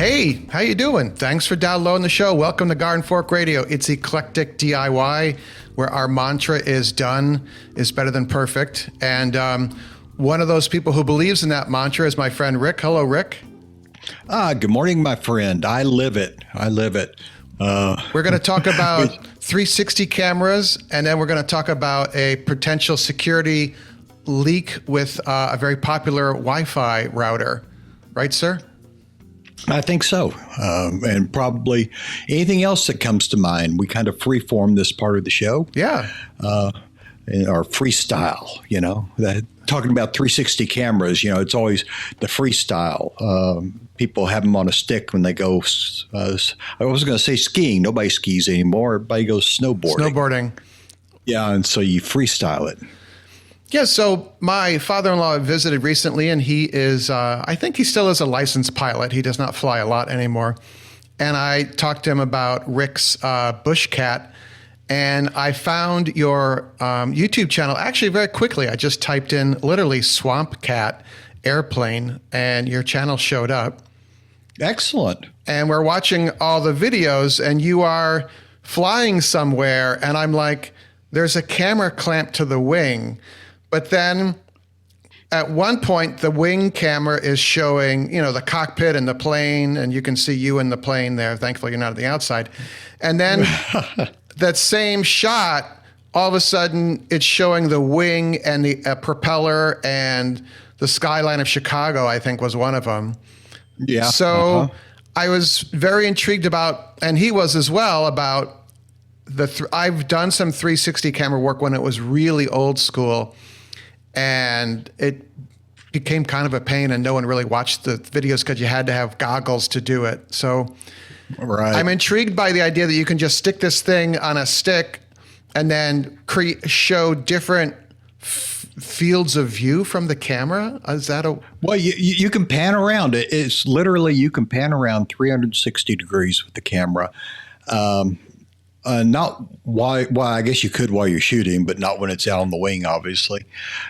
Hey, how you doing? Thanks for downloading the show. Welcome to Garden Fork Radio. It's eclectic DIY, where our mantra is done is better than perfect. And one of those people who believes in that mantra is my friend Rick. Hello, Rick. Good morning, my friend. I live it. We're going to talk about 360 cameras, and then we're going to talk about a potential security leak with a very popular Wi-Fi router. Right, sir? I think so. And probably anything else that comes to mind. We kind of freeform this part of the show. Yeah. Or freestyle, talking about 360 cameras, it's always the freestyle. People have them on a stick when they go, I was going to say skiing. Nobody skis anymore. Everybody goes snowboarding. Yeah, and so you freestyle it. Yeah, so my father-in-law visited recently, and he is, I think he still is a licensed pilot. He does not fly a lot anymore. And I talked to him about Rick's bush cat, and I found your YouTube channel actually very quickly. I just typed in literally swamp cat airplane, and your channel showed up. Excellent. And we're watching all the videos, and you are flying somewhere, and I'm like, there's a camera clamped to the wing. But then at one point, the wing camera is showing, the cockpit and the plane, and you can see you in the plane there. Thankfully, you're not at the outside. And then that same shot, all of a sudden, it's showing the wing and the propeller and the skyline of Chicago, I think was one of them. Yeah. So I was very intrigued about, and he was as well, about I've done some 360 camera work when it was really old school. And it became kind of a pain, and no one really watched the videos because you had to have goggles to do it. So I'm intrigued by the idea that you can just stick this thing on a stick and then show different fields of view from the camera. Is that Well, you can pan around. It's literally, you can pan around 360 degrees with the camera. Not why I guess you could while you're shooting, but not when it's out on the wing, obviously,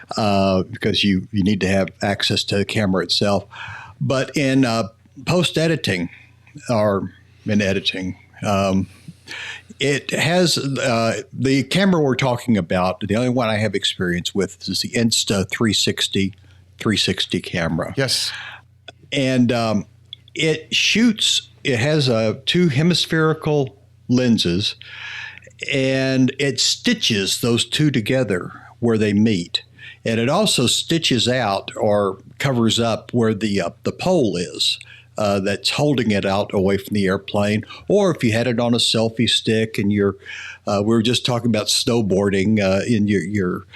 because you need to have access to the camera itself. But in post-editing or in editing, it has the camera we're talking about. The only one I have experience with is the Insta360 360 camera. Yes. And it shoots, it has two hemispherical lenses, and it stitches those two together where they meet. And it also stitches out or covers up where the pole is that's holding it out away from the airplane. Or if you had it on a selfie stick and we were just talking about snowboarding, and you're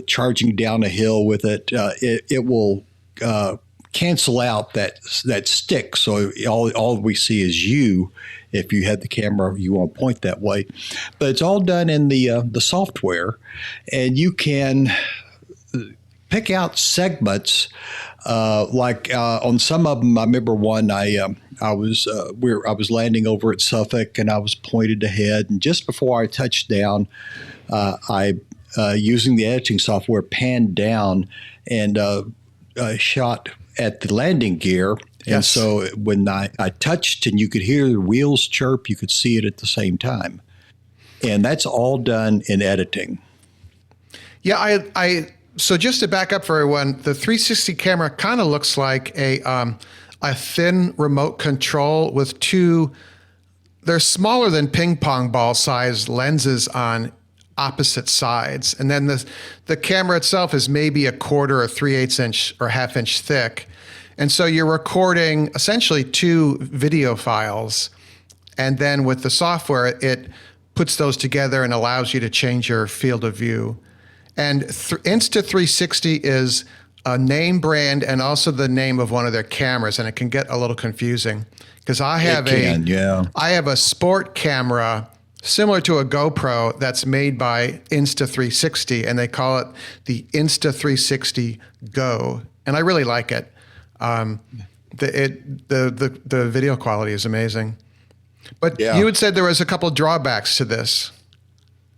charging down a hill with it, it will cancel out that stick. So all we see is you. If you had the camera, you want to point that way. But it's all done in the software, and you can pick out segments. On some of them, I remember one. I was landing over at Suffolk, and I was pointed ahead. And just before I touched down, I using the editing software panned down and shot at the landing gear. And Yes. so when I touched and you could hear the wheels chirp, you could see it at the same time. And that's all done in editing. Yeah, so just to back up for everyone, the 360 camera kind of looks like a thin remote control with they're smaller than ping pong ball sized lenses on opposite sides. And then the camera itself is maybe a quarter or 3/8 inch or ½ inch thick. And so you're recording essentially two video files. And then with the software, it puts those together and allows you to change your field of view. And Insta360 is a name brand and also the name of one of their cameras. And it can get a little confusing because I have a sport camera similar to a GoPro that's made by Insta360, and they call it the Insta360 Go. And I really like it. The video quality is amazing. But you had said there was a couple of drawbacks to this.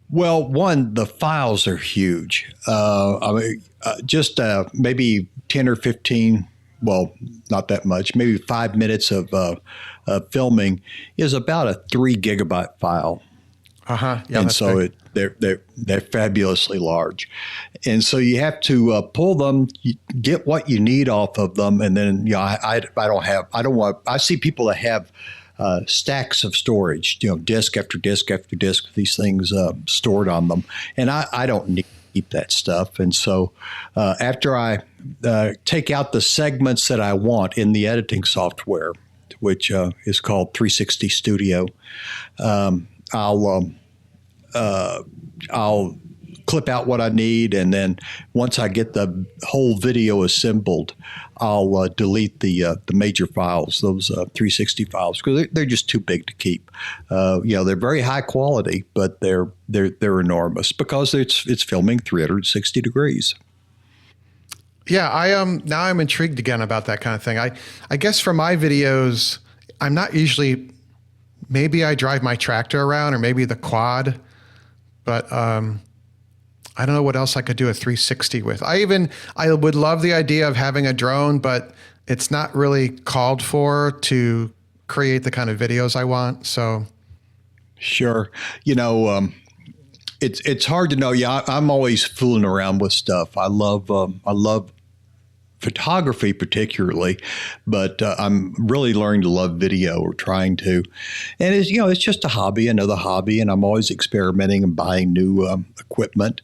Well, one, the files are huge. Just maybe 10 or 15 well, not that much, maybe 5 minutes of filming is about a 3 gigabyte file. Uh-huh. Yeah, And that's so big. they're fabulously large, and so you have to pull them, get what you need off of them, and then I don't want. I see people that have stacks of storage, disk after disk after disk, these things stored on them, and I don't need to keep that stuff. And so after I take out the segments that I want in the editing software, which is called 360 Studio, I'll clip out what I need, and then once I get the whole video assembled, I'll delete the major files, those 360 files, because they're just too big to keep. They're very high quality, but they're enormous because it's filming 360 degrees. Yeah, now I'm intrigued again about that kind of thing. I guess for my videos, I'm not usually, maybe I drive my tractor around or maybe the quad, but I don't know what else I could do a 360 with. I would love the idea of having a drone, but it's not really called for to create the kind of videos I want. So Sure. It's hard to know. Yeah, I'm always fooling around with stuff. I love photography particularly, but I'm really learning to love video, or trying to. And it's just a hobby, another hobby, and I'm always experimenting and buying new equipment.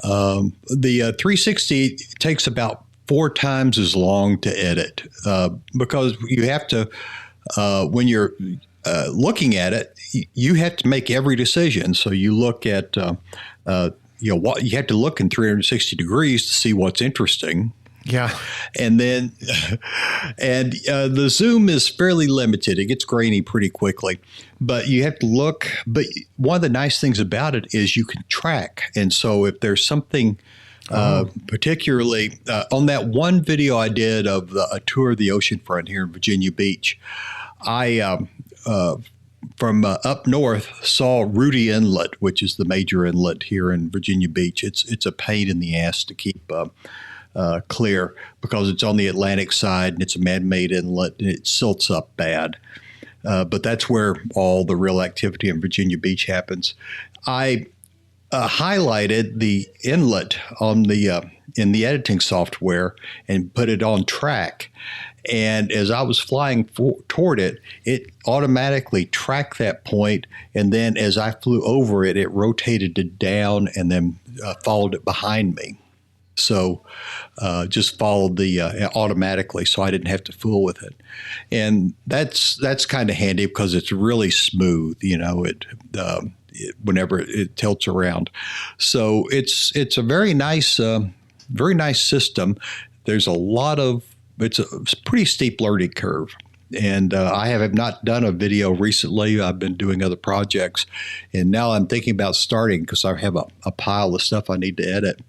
The 360 takes about 4 times as long to edit because you have to, when you're looking at it, you have to make every decision. So you look at, what you have to look in 360 degrees to see what's interesting. yeah. And then, the zoom is fairly limited. It gets grainy pretty quickly, but you have to look. But one of the nice things about it is you can track. And so if there's something, particularly on that one video I did of a tour of the oceanfront here in Virginia Beach, I, from up north, saw Rudy Inlet, which is the major inlet here in Virginia Beach. It's a pain in the ass to keep clear because it's on the Atlantic side and it's a man-made inlet and it silts up bad. But that's where all the real activity in Virginia Beach happens. I highlighted the inlet on the in the editing software and put it on track. And as I was flying toward it, it automatically tracked that point. And then as I flew over it, it rotated it down and then followed it behind me. So just followed the automatically, so I didn't have to fool with it. And that's kind of handy because it's really smooth, whenever it tilts around. So it's a very nice system. There's it's a pretty steep learning curve. And I have not done a video recently. I've been doing other projects. And now I'm thinking about starting because I have a pile of stuff I need to edit.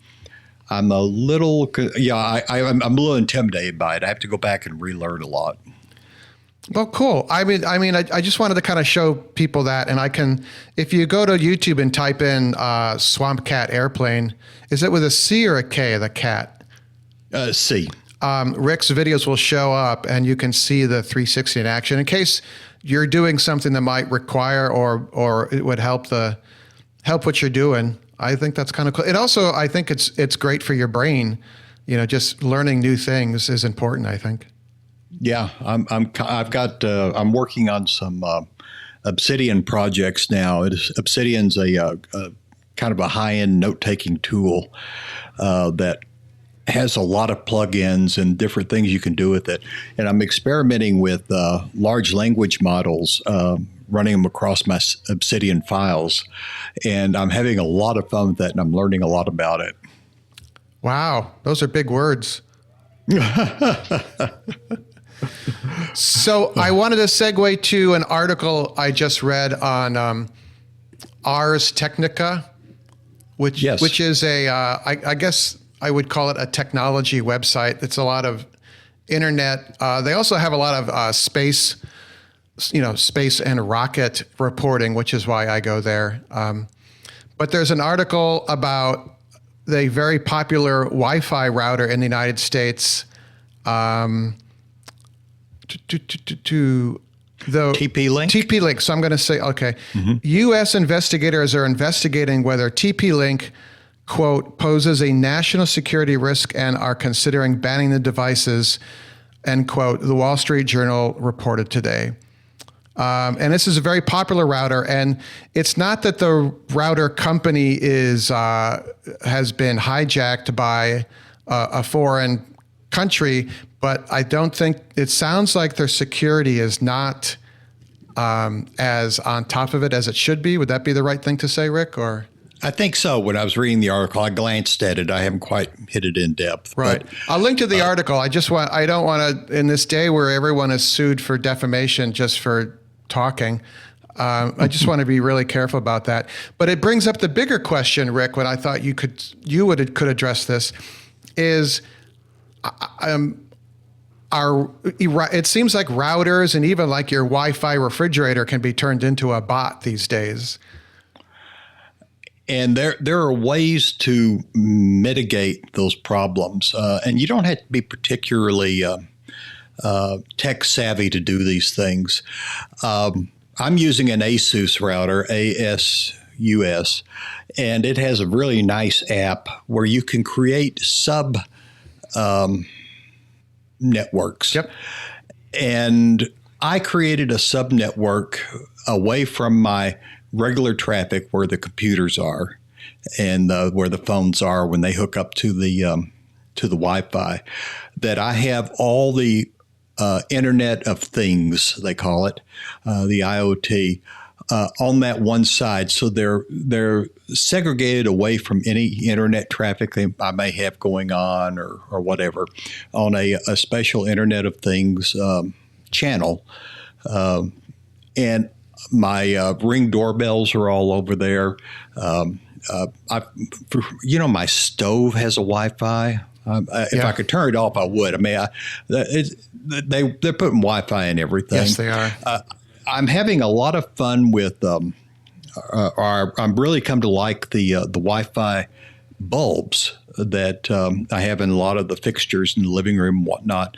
I'm a little, I'm a little intimidated by it. I have to go back and relearn a lot. Well, cool. I just wanted to kind of show people that, and if you go to YouTube and type in Swamp Cat Airplane, is it with a C or a K, the cat? C. Rick's videos will show up and you can see the 360 in action in case you're doing something that might require or it would help what you're doing. I think that's kind of cool. And also, I think it's great for your brain. Just learning new things is important, I think. Yeah, I'm working on some Obsidian projects now. Obsidian's a kind of a high-end note-taking tool that has a lot of plugins and different things you can do with it. And I'm experimenting with large language models, running them across my Obsidian files. And I'm having a lot of fun with that, and I'm learning a lot about it. Wow, those are big words. So I wanted to segue to an article I just read on ArsTechnica, which is I guess I would call it a technology website. It's a lot of internet. They also have a lot of space and rocket reporting, which is why I go there. But there's an article about the very popular Wi-Fi router in the United States to the TP-Link? TP-Link. So I'm going to say, okay, U.S. investigators are investigating whether TP-Link, quote, poses a national security risk and are considering banning the devices, end quote, the Wall Street Journal reported today. And this is a very popular router, and it's not that the router company has been hijacked by a foreign country, but I don't think, it sounds like their security is not as on top of it as it should be. Would that be the right thing to say, Rick? Or I think so. When I was reading the article, I glanced at it. I haven't quite hit it in depth. Right. But, I'll link to the article. I don't want to, in this day where everyone is sued for defamation just for talking, I just want to be really careful about that. But it brings up the bigger question, Rick, when I thought you could address this, is it seems like routers and even like your Wi-Fi refrigerator can be turned into a bot these days. And there are ways to mitigate those problems. And you don't have to be particularly tech savvy to do these things. I'm using an ASUS router, ASUS, and it has a really nice app where you can create sub networks. Yep. And I created a subnetwork away from my regular traffic where the computers are and where the phones are when they hook up to the Wi-Fi, that I have all the Internet of Things, they call it, the IoT, on that one side. So they're segregated away from any internet traffic I may have going on or whatever on a special Internet of Things channel. And my Ring doorbells are all over there. My stove has a Wi-Fi. If I could turn it off, I would. I mean, they're putting Wi-Fi in everything. Yes, they are. I'm having a lot of fun with, I'm really come to like the Wi-Fi bulbs that I have in a lot of the fixtures in the living room and whatnot.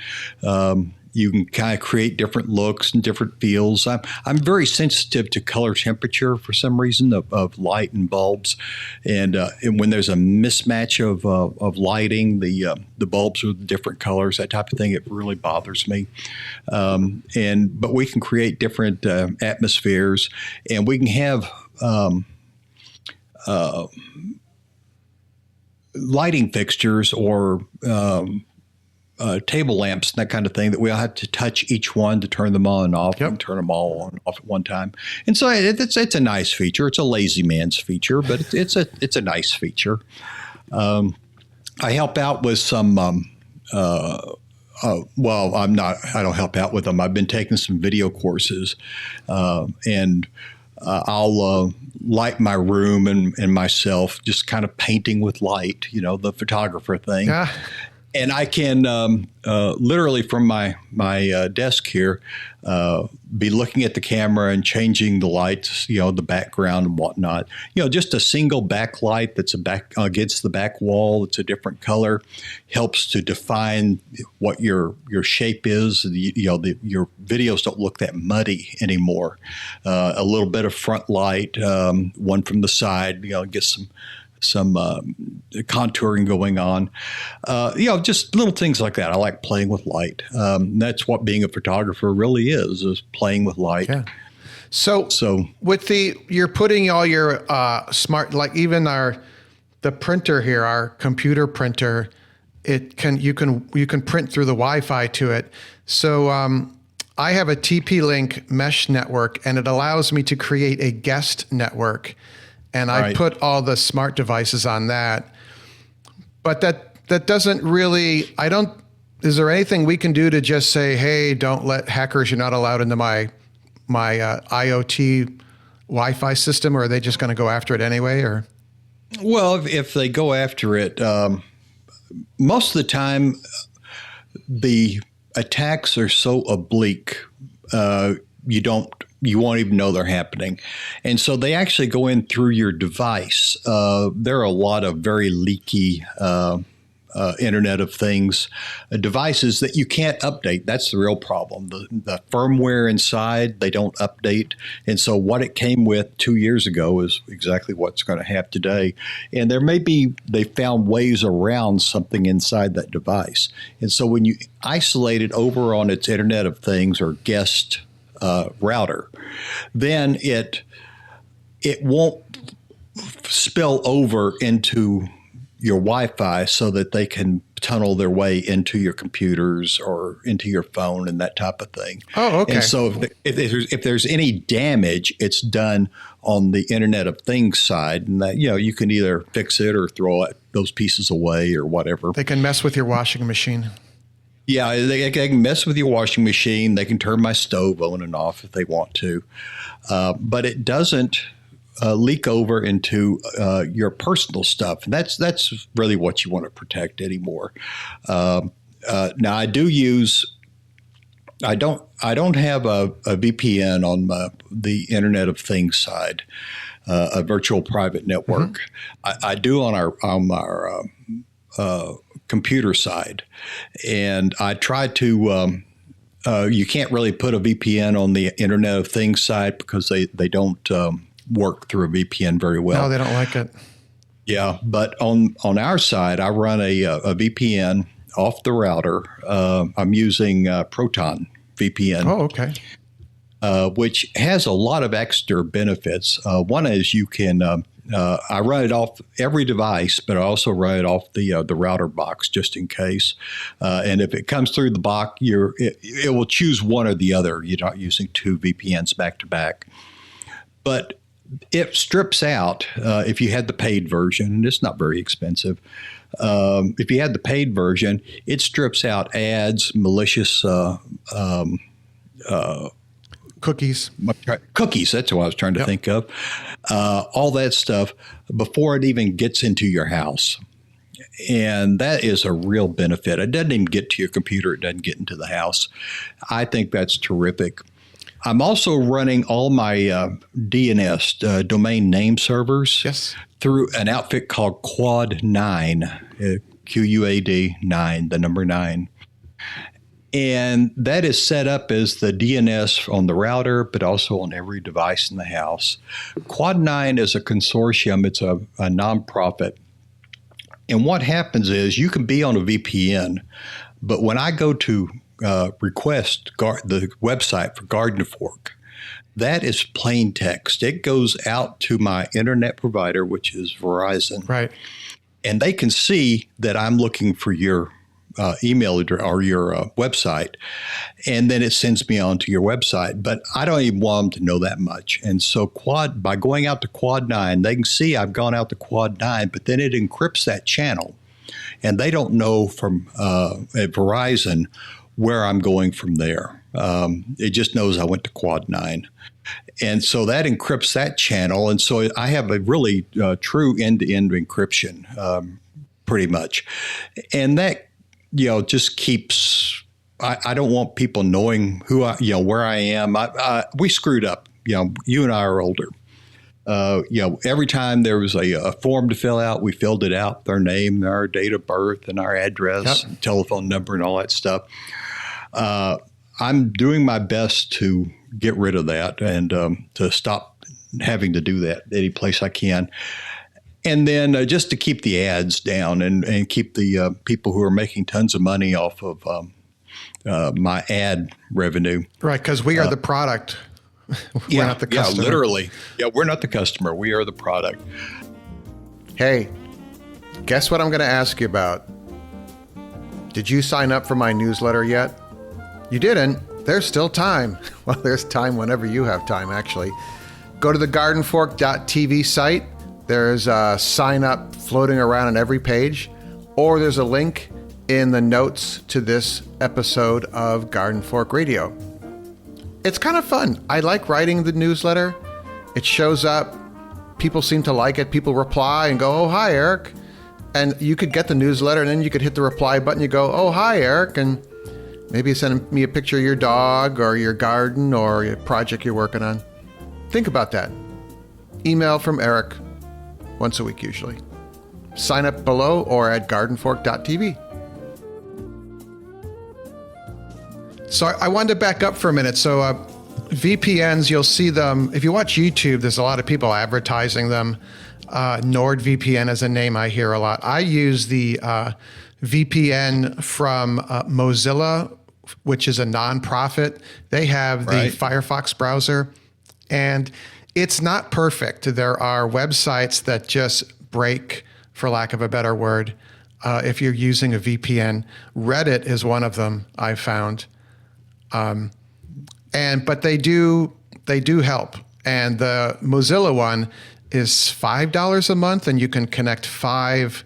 You can kind of create different looks and different feels. I'm very sensitive to color temperature for some reason of light and bulbs, and when there's a mismatch of lighting, the bulbs with different colors, that type of thing, it really bothers me. But we can create different atmospheres, and we can have lighting fixtures or table lamps, that kind of thing, that we all have to touch each one to turn them on and off and turn them all on and off at one time. And so it's a nice feature. It's a lazy man's feature, but it's a nice feature. I help out with some, I don't help out with them. I've been taking some video courses, and I'll light my room and myself, just kind of painting with light, the photographer thing. Yeah. And I can literally from my desk here be looking at the camera and changing the lights, the background and whatnot. Just a single backlight that's against the back wall. It's a different color, helps to define what your shape is. Your videos don't look that muddy anymore. A little bit of front light, one from the side. Get some contouring going on, just little things like that. I like playing with light. That's what being a photographer really is playing with light. Yeah. So with you're putting all your smart, like even the printer here, our computer printer, you can print through the Wi-Fi to it. So I have a TP-Link mesh network, and it allows me to create a guest network. And I put all the smart devices on that. But that doesn't really, is there anything we can do to just say, hey, don't let hackers, you're not allowed into my IoT Wi-Fi system, or are they just going to go after it anyway? Or? Well, if they go after it, most of the time the attacks are so oblique, you won't even know they're happening. And so they actually go in through your device. There are a lot of very leaky Internet of Things devices that you can't update. That's the real problem. The firmware inside, they don't update. And so what it came with 2 years ago is exactly what's going to have today. And they found ways around something inside that device. And so when you isolate it over on its Internet of Things or guest router, then it won't spill over into your Wi-Fi so that they can tunnel their way into your computers or into your phone and that type of thing. Oh, okay. And so if there's any damage, it's done on the Internet of Things side, and that you can either fix it or throw those pieces away or whatever. They can mess with your washing machine. Yeah, they can mess with your washing machine. They can turn my stove on and off if they want to, but it doesn't leak over into your personal stuff, and that's really what you want to protect anymore. Now, I don't have a VPN on the Internet of Things side, a virtual private network. Mm-hmm. I do on our computer side, and I try to. You can't really put a VPN on the Internet of Things side because they don't work through a VPN very well. No, they don't like it. Yeah, but on our side, I run a VPN off the router. I'm using Proton VPN. Oh, okay. Which has a lot of extra benefits. One is you can I run it off every device, but I also run it off the router box just in case. And if it comes through the box, it will choose one or the other. You're not using two VPNs back to back. But it strips out, if you had the paid version, and it's not very expensive. If you had the paid version, it strips out ads, malicious cookies. Cookies, that's what I was trying to think of. All that stuff before it even gets into your house. And that is a real benefit. It doesn't even get to your computer. It doesn't get into the house. I think that's terrific. I'm also running all my DNS, domain name servers, through an outfit called Quad9, QUAD 9, the number 9. And that is set up as the DNS on the router, but also on every device in the house. Quad9 is a consortium. It's a nonprofit. And what happens is you can be on a VPN, but when I go to request the website for Garden Fork, that is plain text. It goes out to my internet provider, which is Verizon. Right. And they can see that I'm looking for your email address or your website, and then it sends me on to your website. But I don't even want them to know that much. And so by going out to Quad9, they can see I've gone out to Quad9, but then it encrypts that channel. And they don't know from at Verizon where I'm going from there. It just knows I went to Quad9. And so that encrypts that channel. And so I have a really true end-to-end encryption, pretty much. And that, just keeps, I don't want people knowing where I am. We screwed up. You and I are older. Every time there was a form to fill out, we filled it out with our name, our date of birth, and our address, and telephone number, and all that stuff. I'm doing my best to get rid of that and to stop having to do that any place I can. And then just to keep the ads down and keep the people who are making tons of money off of my ad revenue. Right, because we are the product. We're not the customer. Yeah, literally. Yeah, we're not the customer. We are the product. Hey, guess what I'm going to ask you about? Did you sign up for my newsletter yet? You didn't? There's still time. Well, there's time whenever you have time, actually. Go to the gardenfork.tv site. There's a sign up floating around on every page, or there's a link in the notes to this episode of Garden Fork Radio. It's kind of fun. I like writing the newsletter. It shows up. People seem to like it. People reply and go, "Oh, hi, Eric." And you could get the newsletter, and then you could hit the reply button. You go, "Oh, hi, Eric." And maybe send me a picture of your dog or your garden or your project you're working on. Think about that. Email from Eric once a week, usually. sign up below or at gardenfork.tv. So I wanted to back up for a minute. So VPNs, you'll see them. If you watch YouTube, there's a lot of people advertising them. NordVPN is a name I hear a lot. I use the VPN from Mozilla, which is a nonprofit. They have the Firefox browser, and it's not perfect. There are websites that just break, for lack of a better word, if you're using a VPN. Reddit is one of them I found. But they do help. And the Mozilla one is $5 a month, and you can connect 5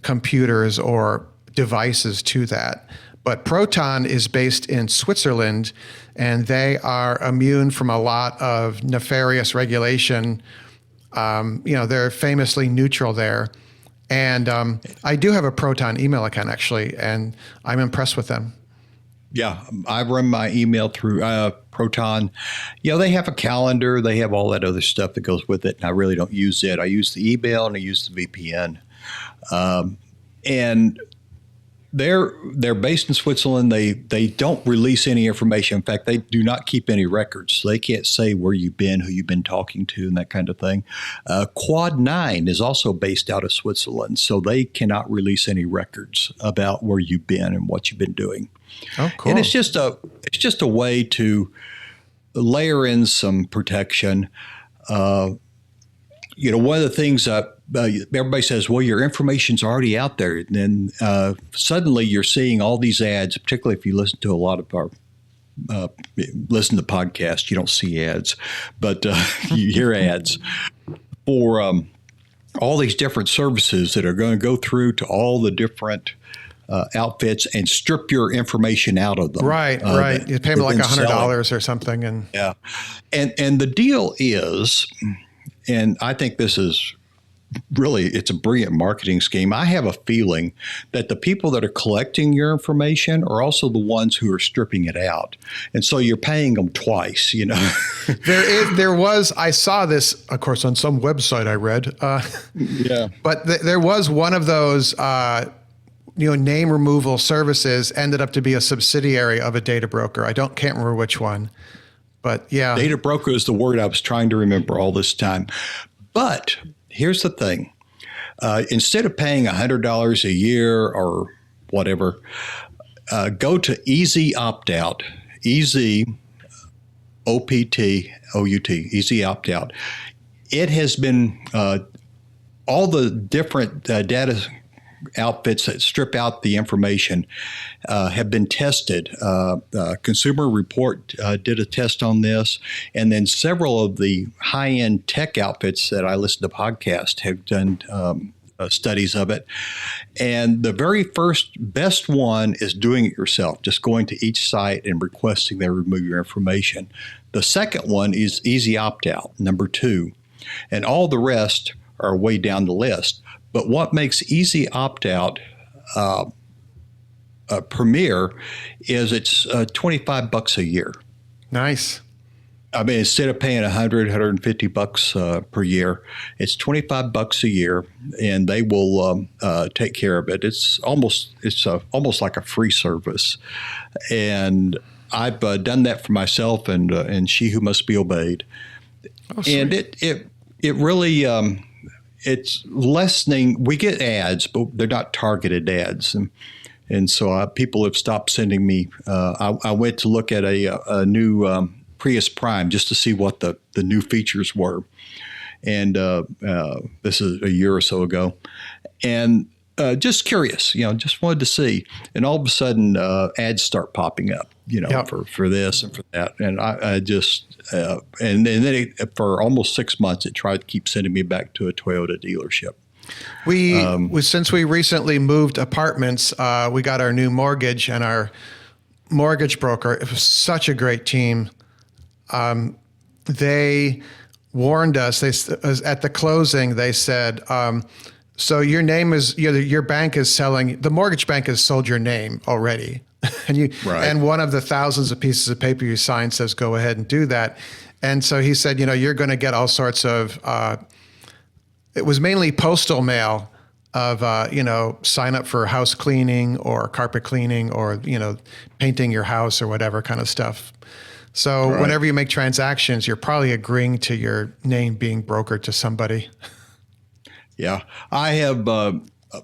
computers or devices to that. But Proton is based in Switzerland, and they are immune from a lot of nefarious regulation. They're famously neutral there. And I do have a Proton email account, actually, and I'm impressed with them. Yeah, I run my email through Proton. They have a calendar. They have all that other stuff that goes with it, and I really don't use it. I use the email and I use the VPN. And they're based in Switzerland. They don't release any information. In fact, they do not keep any records. They can't say where you've been, who you've been talking to, and that kind of thing. Quad9 is also based out of Switzerland, so they cannot release any records about where you've been and what you've been doing. Oh, cool. And it's just a way to layer in some protection. One of the things everybody says, well, your information's already out there. And then suddenly you're seeing all these ads, particularly if you listen to a lot of our listen to podcasts, you don't see ads, but you hear ads for all these different services that are going to go through to all the different outfits and strip your information out of them. Right. You pay them like $100 or something. And yeah. And the deal is, and I think this is really, it's a brilliant marketing scheme. I have a feeling that the people that are collecting your information are also the ones who are stripping it out. And so you're paying them twice, I saw this, of course, on some website I read. But there was one of those, name removal services ended up to be a subsidiary of a data broker. Can't remember which one, but yeah. Data broker is the word I was trying to remember all this time. But here's the thing. Instead of paying $100 a year or whatever, go to Easy Opt-out, Easy O-P-T-O-U-T, Easy Opt-out. It has been all the different data outfits that strip out the information have been tested. Consumer Report did a test on this, and then several of the high-end tech outfits that I listen to podcasts have done studies of it. And the very first best one is doing it yourself, just going to each site and requesting they remove your information. The second one is Easy Opt-out, number 2. And all the rest are way down the list. But what makes Easy Opt-out premier is it's $25 a year. Nice. I mean, instead of paying $150 per year, it's $25 a year, and they will take care of it. It's almost like a free service, and I've done that for myself and She Who Must Be Obeyed, and it really. It's lessening. We get ads, but they're not targeted ads, and so people have stopped sending me. I went to look at a new Prius Prime just to see what the new features were, and this is a year or so ago, and just curious, just wanted to see, and all of a sudden ads start popping up, for this and for that, and I just and then for almost 6 months it tried to keep sending me back to a Toyota dealership. Since we recently moved apartments, we got our new mortgage, and our mortgage broker, it was such a great team. They warned us. At the closing, they said, so your name is, your bank is selling, the mortgage bank has sold your name already. And one of the thousands of pieces of paper you sign says, go ahead and do that. And so he said, you're going to get all sorts of, it was mainly postal mail of sign up for house cleaning or carpet cleaning or painting your house or whatever kind of stuff. So Right. whenever you make transactions, you're probably agreeing to your name being brokered to somebody. Yeah, I have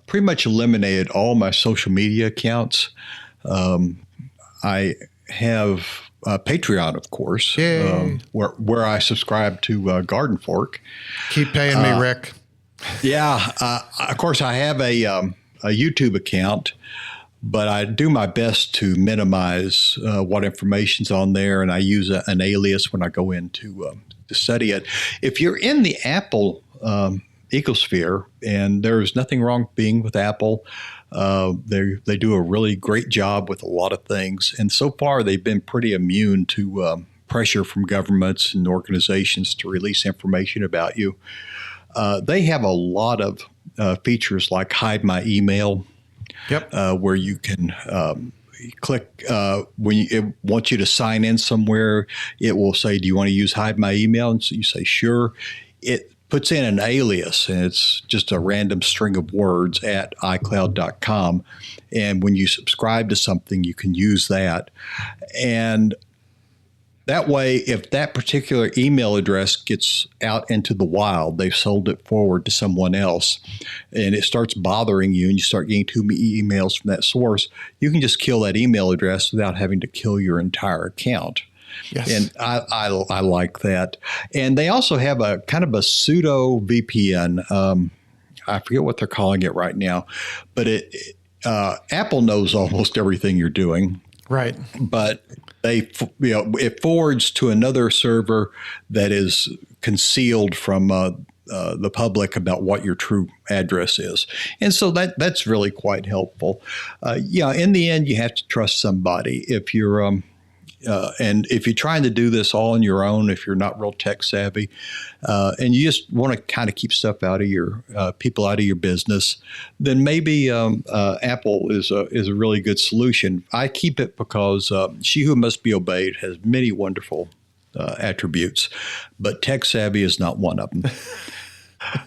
pretty much eliminated all my social media accounts. I have Patreon, of course, Yay. where I subscribe to Garden Fork. Keep paying me, Rick. Yeah, of course, I have a YouTube account, but I do my best to minimize what information's on there, and I use an alias when I go in to study it. If you're in the Apple ecosphere, and there's nothing wrong being with Apple, they do a really great job with a lot of things, and so far they've been pretty immune to pressure from governments and organizations to release information about you. They have a lot of features like hide my email, where you can click when it wants you to sign in somewhere. It will say, "Do you want to use hide my email?" And so you say, "Sure." It puts in an alias, and it's just a random string of words at iCloud.com. And when you subscribe to something, you can use that. And that way, if that particular email address gets out into the wild, they've sold it forward to someone else, and it starts bothering you, and you start getting too many emails from that source, you can just kill that email address without having to kill your entire account. Yes. And I like that. And they also have a kind of a pseudo VPN. I forget what they're calling it right now, but Apple knows almost everything you're doing. Right. But it forwards to another server that is concealed from the public about what your true address is, and so that's really quite helpful. In the end, you have to trust somebody if you're and if you're trying to do this all on your own, if you're not real tech savvy, and you just want to kind of keep stuff out of your people out of your business, then maybe Apple is a really good solution. I keep it because she who must be obeyed has many wonderful attributes, but tech savvy is not one of them.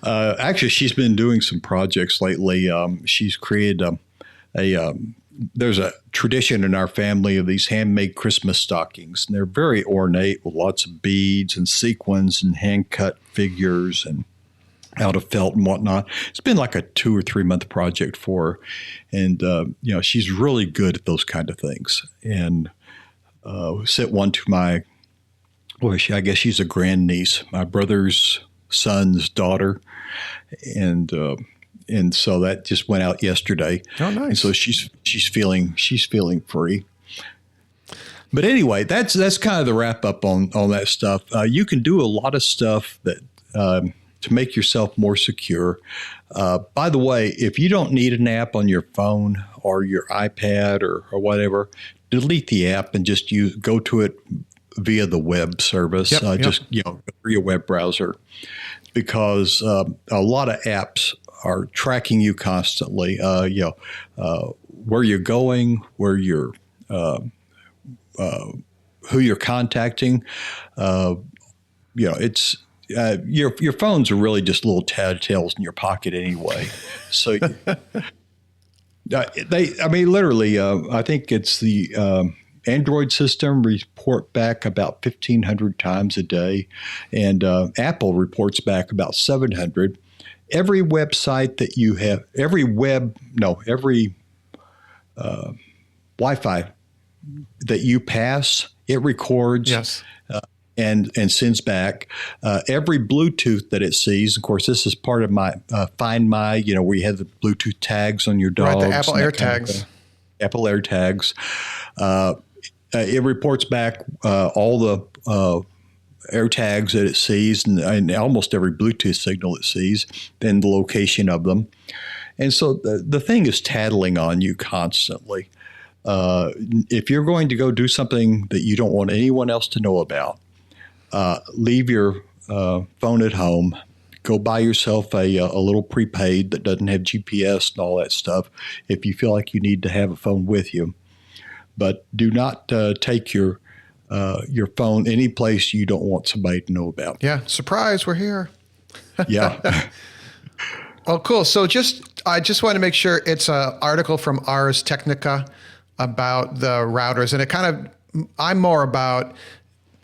Actually, she's been doing some projects lately. She's created there's a tradition in our family of these handmade Christmas stockings, and they're very ornate with lots of beads and sequins and hand-cut figures and out of felt and whatnot. It's been like a 2 or 3 month project for her, and she's really good at those kind of things. And sent one to my, I guess she's a grandniece, my brother's son's daughter, and so that just went out yesterday. Oh, nice. And so she's feeling free. But anyway, that's kind of the wrap up on that stuff. You can do a lot of stuff that to make yourself more secure. By the way, if you don't need an app on your phone or your iPad or whatever, delete the app and just go to it via the web service. Just through your web browser, because a lot of apps are tracking you constantly. Where you're going, where you're, who you're contacting. It's your phones are really just little tattletales in your pocket anyway. So literally, I think it's the Android system report back about 1,500 times a day, and Apple reports back about 700. Every website that you have, every Wi-Fi that you pass, it records. Yes. And sends back every Bluetooth that it sees. Of course, this is part of my Find My, where you have the Bluetooth tags on your dogs. Right, the Apple AirTags. Apple AirTags. It reports back all the AirTags that it sees and almost every Bluetooth signal it sees, then the location of them. And so the thing is tattling on you constantly. If you're going to go do something that you don't want anyone else to know about, leave your phone at home. Go buy yourself a little prepaid that doesn't have GPS and all that stuff if you feel like you need to have a phone with you. But do not take your phone any place you don't want somebody to know about. Yeah, surprise, we're here. Yeah. Oh, cool. So just I just want to make sure it's an article from ArsTechnica about the routers, and it kind of, I'm more about,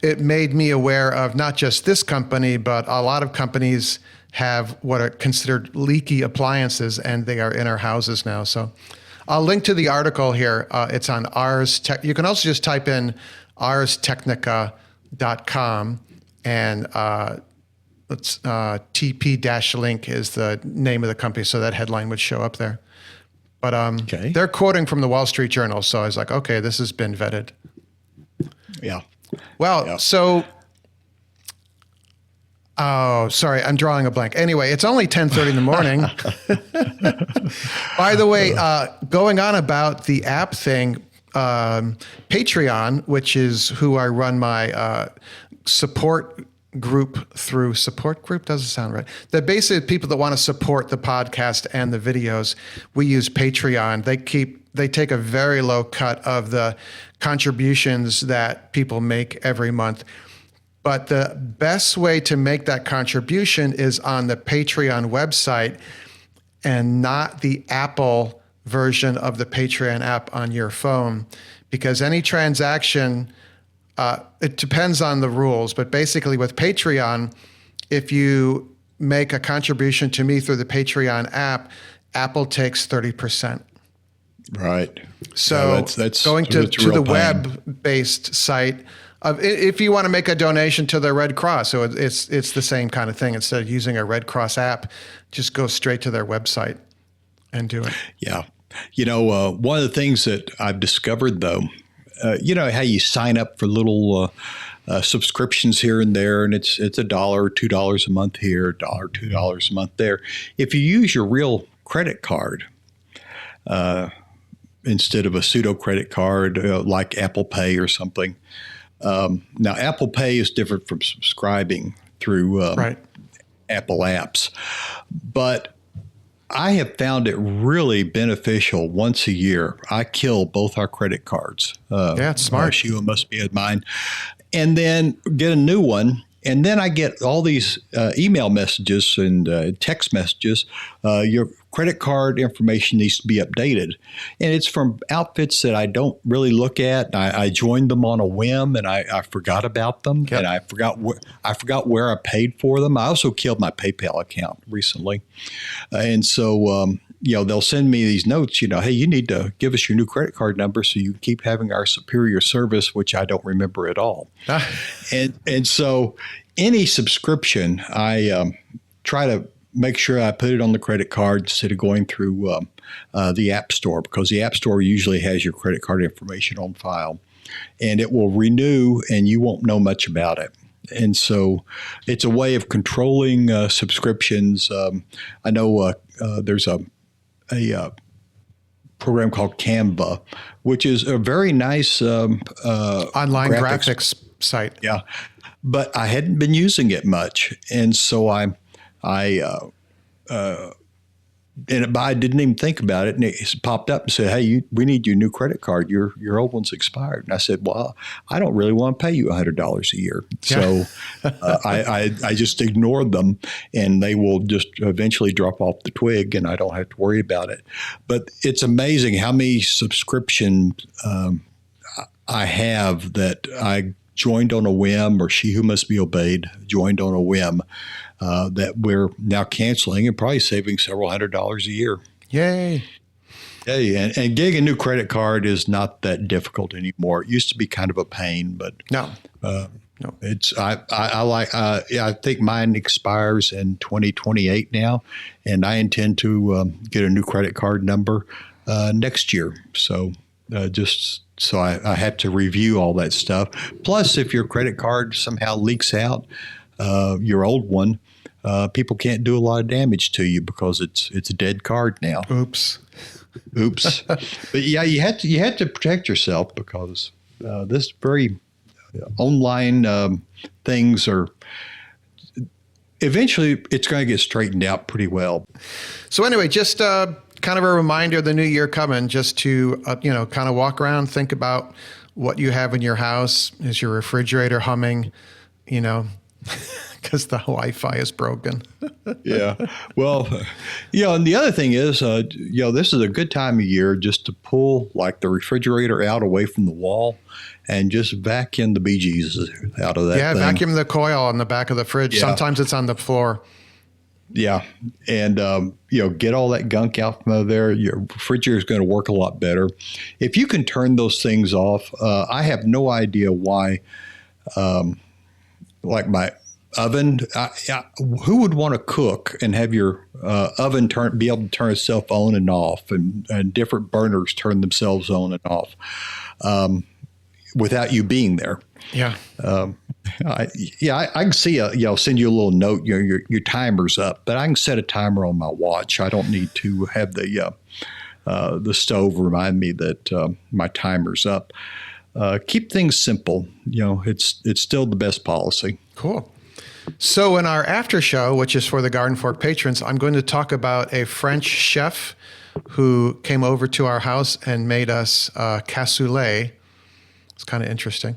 it made me aware of not just this company, but a lot of companies have what are considered leaky appliances, and they are in our houses now. So I'll link to the article here. It's on Ars Tech. You can also just type in ArsTechnica.com, and TP-link is the name of the company, so that headline would show up there. But Okay. they're quoting from the Wall Street Journal, so I was like, okay, this has been vetted. Yeah. Well, Yeah. so, oh, sorry, I'm drawing a blank. Anyway, it's only 10:30 in the morning. By the way, going on about the app thing, Patreon, which is who I run my support group through. Support group doesn't sound right. They're basically people that want to support the podcast and the videos. We use Patreon. They take a very low cut of the contributions that people make every month. But the best way to make that contribution is on the Patreon website and not the Apple version of the Patreon app on your phone, because any transaction, it depends on the rules, but basically with Patreon, if you make a contribution to me through the Patreon app, Apple takes 30%. Right. So that's going to a real the pain. web-based site, if you want to make a donation to the Red Cross, so it's the same kind of thing. Instead of using a Red Cross app, just go straight to their website and do it. Yeah. One of the things that I've discovered, though, you know how you sign up for little subscriptions here and there, and it's $1, $2 a month here, $1, $2 a month there. If you use your real credit card instead of a pseudo credit card like Apple Pay or something, now Apple Pay is different from subscribing through Right. Apple apps, but I have found it really beneficial. Once a year, I kill both our credit cards. Yeah, it's smart. Sheila must be at mine. And then get a new one. And then I get all these email messages and text messages. Your credit card information needs to be updated. And it's from outfits that I don't really look at. I joined them on a whim, and I forgot about them. Yep. And I forgot where I paid for them. I also killed my PayPal account recently. And so they'll send me these notes, hey, you need to give us your new credit card number so you keep having our superior service, which I don't remember at all. And so any subscription, I try to make sure I put it on the credit card instead of going through the App Store, because the App Store usually has your credit card information on file, and it will renew and you won't know much about it. And so it's a way of controlling subscriptions. I know there's a program called Canva, which is a very nice Online graphics site. Yeah, but I hadn't been using it much, and so I didn't even think about it, and it popped up and said, "Hey, we need your new credit card. Your old one's expired." And I said, "Well, I don't really want to pay you $100 a year." So I just ignored them, and they will just eventually drop off the twig, and I don't have to worry about it. But it's amazing how many subscriptions I have that I joined on a whim, or She Who Must Be Obeyed joined on a whim, that we're now canceling and probably saving several $100s a year. Yay. Hey, and getting a new credit card is not that difficult anymore. It used to be kind of a pain, but No. it's I think mine expires in 2028 now, and I intend to get a new credit card number next year. So I have to review all that stuff. Plus, if your credit card somehow leaks out, your old one, people can't do a lot of damage to you because it's a dead card now. Oops. But yeah, you had to protect yourself, because this very online things are eventually it's going to get straightened out pretty well. So anyway, just kind of a reminder of the new year coming, just to kind of walk around, think about what you have in your house. Is your refrigerator humming? because the Wi-Fi is broken. Yeah. Well, and the other thing is, this is a good time of year just to pull like the refrigerator out away from the wall and just vacuum the bejesus out of that thing. Vacuum the coil on the back of the fridge. Yeah. Sometimes it's on the floor. Yeah. And, get all that gunk out from there. Your refrigerator is going to work a lot better. If you can turn those things off, I have no idea why, like my oven, who would want to cook and have your oven be able to turn itself on and off and different burners turn themselves on and off without you being there? Yeah. I can see send you a little note. Your timer's up, but I can set a timer on my watch. I don't need to have the stove remind me that my timer's up. Keep things simple. It's still the best policy. Cool. So in our after show, which is for the Garden Fork patrons, I'm going to talk about a French chef who came over to our house and made us cassoulet. It's kind of interesting.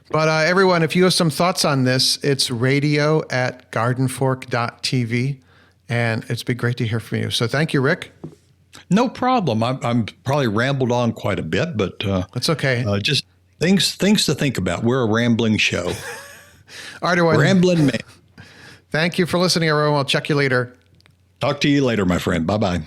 But everyone, if you have some thoughts on this, it's radio@gardenfork.tv, and it's been great to hear from you. So thank you, Rick. No problem. I'm probably rambled on quite a bit, but that's okay. Just things to think about. We're a rambling show. All right, everyone. Rambling man. Thank you for listening, everyone. I'll check you later. Talk to you later, my friend. Bye-bye.